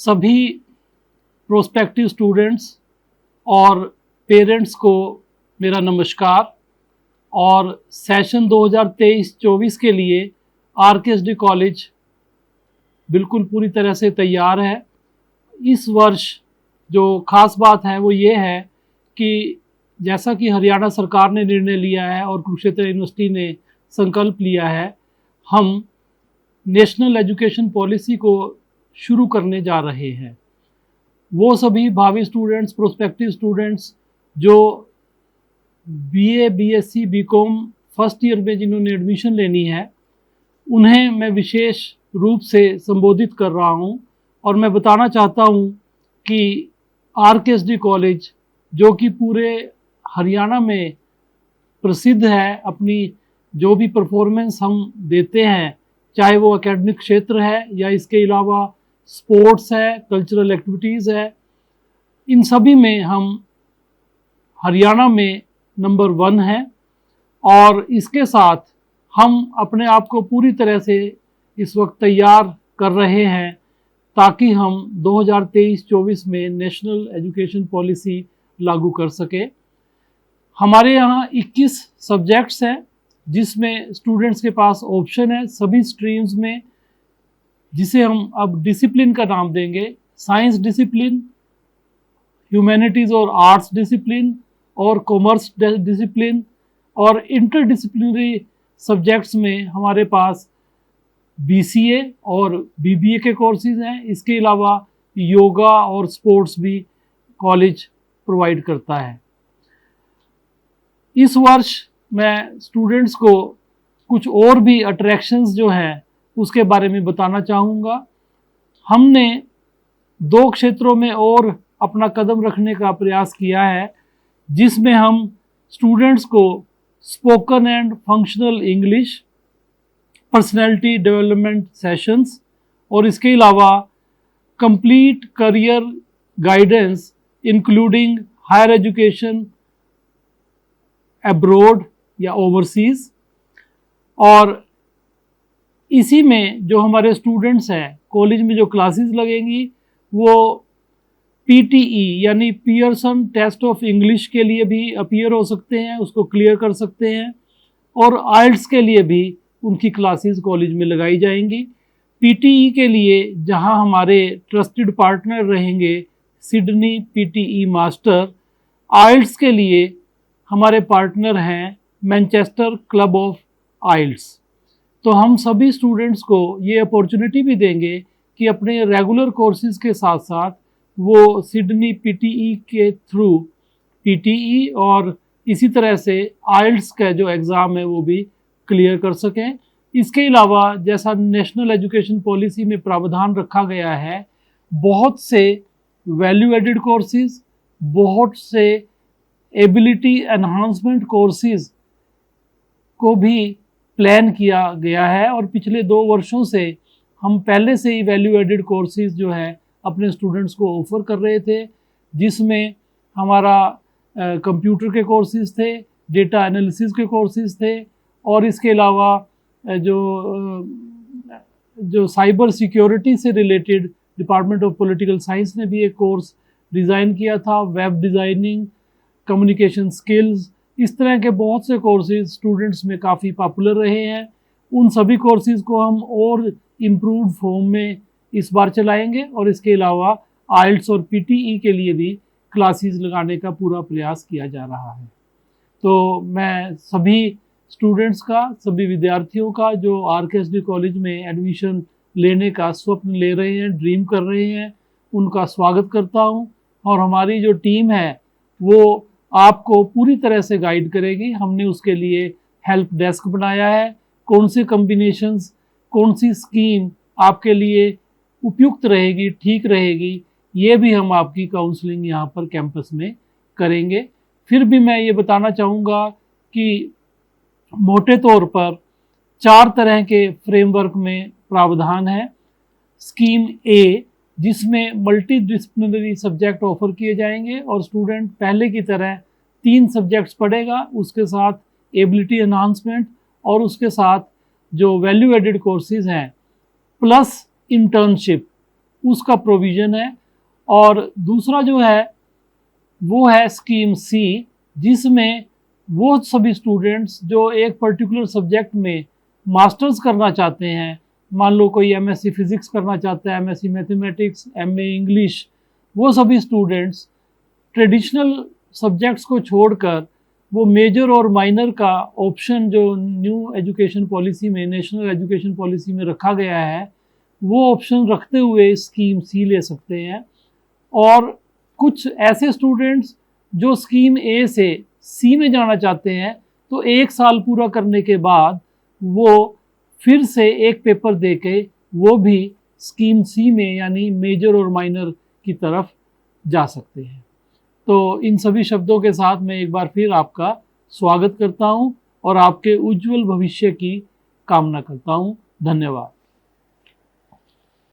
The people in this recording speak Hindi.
सभी प्रोस्पेक्टिव स्टूडेंट्स और पेरेंट्स को मेरा नमस्कार। और सेशन 2023-24 के लिए आरकेएसडी कॉलेज बिल्कुल पूरी तरह से तैयार है। इस वर्ष जो ख़ास बात है वो ये है कि जैसा कि हरियाणा सरकार ने निर्णय लिया है और कुरुक्षेत्र यूनिवर्सिटी ने संकल्प लिया है, हम नेशनल एजुकेशन पॉलिसी को शुरू करने जा रहे हैं। वो सभी भावी स्टूडेंट्स, प्रोस्पेक्टिव स्टूडेंट्स जो BA, BSc, BCom first year में जिन्होंने एडमिशन लेनी है, उन्हें मैं विशेष रूप से संबोधित कर रहा हूं। और मैं बताना चाहता हूं कि आरकेएसडी कॉलेज जो कि पूरे हरियाणा में प्रसिद्ध है, अपनी जो भी परफॉर्मेंस हम देते हैं, चाहे वो एकेडमिक क्षेत्र है या इसके अलावा स्पोर्ट्स है, कल्चरल एक्टिविटीज़ है, इन सभी में हम हरियाणा में नंबर 1 हैं। और इसके साथ हम अपने आप को पूरी तरह से इस वक्त तैयार कर रहे हैं ताकि हम 2023-24 में नेशनल एजुकेशन पॉलिसी लागू कर सके। हमारे यहाँ 21 सब्जेक्ट्स हैं जिसमें स्टूडेंट्स के पास ऑप्शन है सभी स्ट्रीम्स में, जिसे हम अब डिसिप्लिन का नाम देंगे। साइंस डिसिप्लिन, ह्यूमैनिटीज़ और आर्ट्स डिसिप्लिन और कॉमर्स डिसिप्लिन और इंटरडिसिप्लिनरी सब्जेक्ट्स में हमारे पास बीसीए और बीबीए के कोर्सेज हैं। इसके अलावा योगा और स्पोर्ट्स भी कॉलेज प्रोवाइड करता है। इस वर्ष मैं स्टूडेंट्स को कुछ और भी अट्रैक्शंस जो हैं उसके बारे में बताना चाहूँगा। हमने 2 क्षेत्रों में और अपना कदम रखने का प्रयास किया है, जिसमें हम स्टूडेंट्स को spoken and functional English, personality development sessions और इसके अलावा complete career guidance including higher education abroad या ओवरसीज़। और इसी में जो हमारे स्टूडेंट्स हैं, कॉलेज में जो क्लासेस लगेंगी वो पीटीई यानी पियर्सन टेस्ट ऑफ इंग्लिश के लिए भी अपीयर हो सकते हैं, उसको क्लियर कर सकते हैं। और आइल्ट्स के लिए भी उनकी क्लासेस कॉलेज में लगाई जाएंगी। पीटीई के लिए जहां हमारे ट्रस्टेड पार्टनर रहेंगे सिडनी पीटीई मास्टर, आइल्ट्स के लिए हमारे पार्टनर हैं मैनचेस्टर क्लब ऑफ आइल्ट्स। तो हम सभी स्टूडेंट्स को ये अपॉर्चुनिटी भी देंगे कि अपने रेगुलर कोर्सेज के साथ साथ वो सिडनी पीटीई के थ्रू पीटीई और इसी तरह से आइल्ट्स का जो एग्ज़ाम है वो भी क्लियर कर सकें। इसके अलावा जैसा नेशनल एजुकेशन पॉलिसी में प्रावधान रखा गया है, बहुत से वैल्यू एडेड कोर्सेज, बहुत से एबिलिटी एनहांसमेंट कोर्सेज को भी प्लान किया गया है। और पिछले 2 वर्षों से हम पहले से ही वैल्यू एडेड कोर्सेज जो है अपने स्टूडेंट्स को ऑफ़र कर रहे थे, जिसमें हमारा कंप्यूटर के कोर्सेज थे, डेटा एनालिसिस के कोर्सेज थे और इसके अलावा जो साइबर सिक्योरिटी से related department of political science ने भी एक कोर्स डिज़ाइन किया था, वेब डिज़ाइनिंग, कम्युनिकेशन स्किल्स, इस तरह के बहुत से कोर्सेज स्टूडेंट्स में काफ़ी पॉपुलर रहे हैं। उन सभी कोर्सेज को हम और इम्प्रूव्ड फॉर्म में इस बार चलाएंगे और इसके अलावा आइल्ट्स और पीटीई के लिए भी क्लासेस लगाने का पूरा प्रयास किया जा रहा है। तो मैं सभी स्टूडेंट्स का, सभी विद्यार्थियों का जो आरकेएसडी कॉलेज में एडमिशन लेने का स्वप्न ले रहे हैं, ड्रीम कर रहे हैं, उनका स्वागत करता हूं। और हमारी जो टीम है वो आपको पूरी तरह से गाइड करेगी। हमने उसके लिए हेल्प डेस्क बनाया है। कौन से कॉम्बिनेशंस, कौन सी स्कीम आपके लिए उपयुक्त रहेगी, ठीक रहेगी, ये भी हम आपकी काउंसलिंग यहाँ पर कैंपस में करेंगे। फिर भी मैं ये बताना चाहूँगा कि मोटे तौर पर 4 तरह के फ्रेमवर्क में प्रावधान है। स्कीम ए, जिसमें मल्टी डिसिप्लिनरी सब्जेक्ट ऑफर किए जाएंगे और स्टूडेंट पहले की तरह 3 सब्जेक्ट्स पढ़ेगा, उसके साथ एबिलिटी एनहांसमेंट और उसके साथ जो वैल्यू एडेड कोर्सेज हैं प्लस इंटर्नशिप, उसका प्रोविज़न है। और दूसरा जो है वो है स्कीम सी, जिसमें वो सभी स्टूडेंट्स जो एक पर्टिकुलर सब्जेक्ट में मास्टर्स करना चाहते हैं, मान लो कोई एमएससी फिज़िक्स करना चाहता है, एमएससी मैथमेटिक्स, एमए इंग्लिश, वो सभी स्टूडेंट्स ट्रेडिशनल सब्जेक्ट्स को छोड़कर वो मेजर और माइनर का ऑप्शन जो न्यू एजुकेशन पॉलिसी में, नेशनल एजुकेशन पॉलिसी में रखा गया है, वो ऑप्शन रखते हुए स्कीम सी ले सकते हैं। और कुछ ऐसे स्टूडेंट्स जो स्कीम ए से सी में जाना चाहते हैं, तो 1 साल पूरा करने के बाद वो फिर से एक पेपर देके वो भी स्कीम सी में यानी मेजर और माइनर की तरफ जा सकते हैं। तो इन सभी शब्दों के साथ मैं एक बार फिर आपका स्वागत करता हूं और आपके उज्जवल भविष्य की कामना करता हूं। धन्यवाद।